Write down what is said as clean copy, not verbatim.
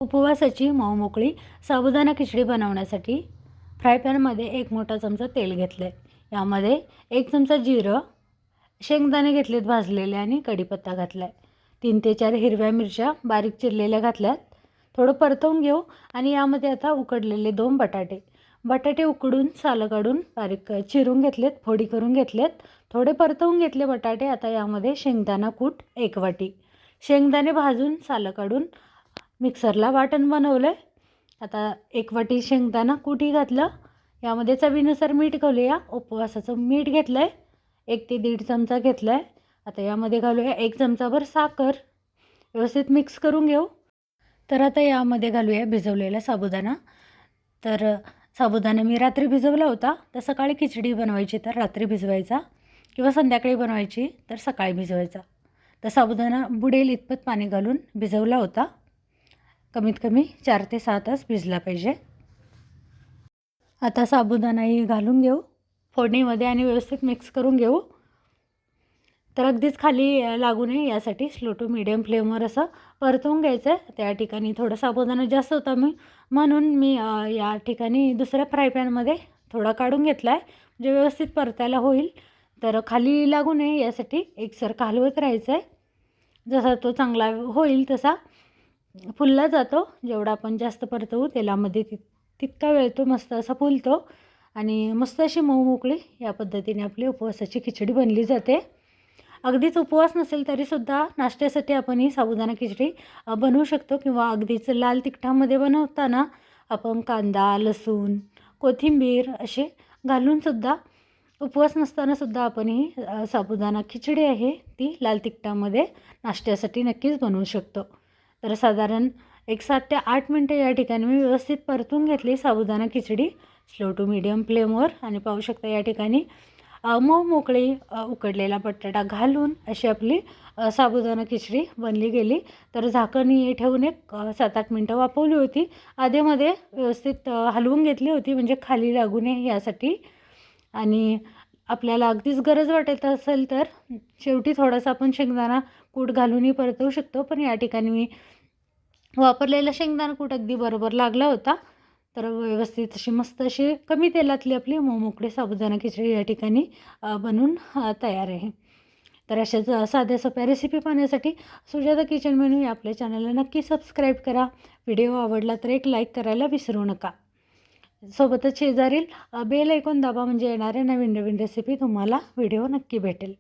उपवासाची मऊ मोकळी साबुदाणा खिचडी बनवण्यासाठी फ्राय पॅनमध्ये 1 मोठा चमचा तेल घेतलं आहे. यामध्ये 1 चमचा जिरं, शेंगदाणे घेतलेत भाजलेले आणि कढीपत्ता घातला आहे. 3 ते 4 हिरव्या मिरच्या बारीक चिरलेल्या घातल्यात. थोडं परतवून घेऊ आणि यामध्ये आता उकडलेले 2 बटाटे उकडून सालं काढून बारीक चिरून घेतलेत, फोडी करून घेतलेत. थोडे परतवून घेतले बटाटे. आता यामध्ये शेंगदाणा कूट 1 वाटी, शेंगदाणे भाजून सालं काढून मिक्सरला वाटण बनवलं आहे. आता 1 वाटी शेंगदाणा कूटही घातलं. यामध्ये चवीनुसार मीठ घालूया. उपवासाचं मीठ घेतलं आहे, 1 ते 1.5 चमचा घेतला आहे. आता यामध्ये घालूया 1 चमचाभर साखर, व्यवस्थित मिक्स करून घेऊ. तर आता यामध्ये घालूया भिजवलेला साबुदाणा. तर साबुदाणा मी रात्री भिजवला होता. तर सकाळी खिचडी बनवायची तर रात्री भिजवायचा, किंवा संध्याकाळी बनवायची तर सकाळी भिजवायचा. तर साबुदाणा बुडेल इतपत पाणी घालून भिजवला होता. कमीत कमी 4 ते 6 तास भिजला पाहिजे. आता साबुदाणाही घालून घेऊ फोडणीमध्ये आणि व्यवस्थित मिक्स करून घेऊ. तर अगदीच खाली लागू नये यासाठी स्लो टू मीडियम फ्लेमवर असं परतवून घ्यायचं आहे. त्या ठिकाणी थोडा साबुदाणा जास्त होता म्हणून मी या ठिकाणी दुसऱ्या फ्राय पॅनमध्ये थोडा काढून घेतला आहे, म्हणजे व्यवस्थित परतायला होईल. तर खाली लागू नये यासाठी एकसारखा हलवत राहायचं आहे. जसा तो चांगला होईल तसा फुलला जातो. जेवढा आपण जास्त परतवू तेलामध्ये तितका वेळ तो मस्त असा फुलतो आणि मस्त अशी मऊ मोकळी या पद्धतीने आपली उपवासाची खिचडी बनली जाते. अगदीच उपवास नसेल तरीसुद्धा नाश्त्यासाठी आपण ही साबुदाणा खिचडी बनवू शकतो, किंवा अगदीच लाल तिखटामध्ये बनवताना आपण कांदा, लसूण, कोथिंबीर असे घालूनसुद्धा उपवास नसतानासुद्धा आपण ही साबुदाणा खिचडी आहे ती लाल तिखटामध्ये नाश्त्यासाठी नक्कीच बनवू शकतो. तर साधारण 7 ते 8 मिनटं या ठिकाणी मी व्यवस्थित परतून घेतली साबुदाणा खिचडी स्लो टू मीडियम फ्लेमवर. आणि पाहू शकता या ठिकाणी मऊ मोकळी उकडलेला बटाटा घालून अशी आपली साबुदाणा खिचडी बनली गेली. तर झाकण ठेवून 7-8 मिनटं वाफवली होती. आधेमध्ये व्यवस्थित हलवून घेतली होती, म्हणजे खाली लागू नये यासाठी. आणि आपल्याला अगदीच गरज वाटत असेल तर शेवटी थोडासा आपण शेंगदाणा कूट घालूनही परतवू शकतो. पण या ठिकाणी मी वापरलेला शेंगदाणा कूट अगदी बरोबर लागला होता. तर व्यवस्थित अशी मस्त अशी कमी तेलातली आपली मऊ मोकळी साबुदाणा खिचडी या ठिकाणी बनवून तयार आहे. तर अशाच साध्या सोप्या रेसिपी पाहण्यासाठी सुजाता किचन मेनू या आपल्या चॅनलला नक्की सबस्क्राईब करा. व्हिडिओ आवडला तर एक लाईक करायला विसरू नका. सोबतच शेजारील बेल ऐकून दाबा, म्हणजे येणाऱ्या नवीन रेसिपी तुम्हाला व्हिडिओ नक्की भेटेल.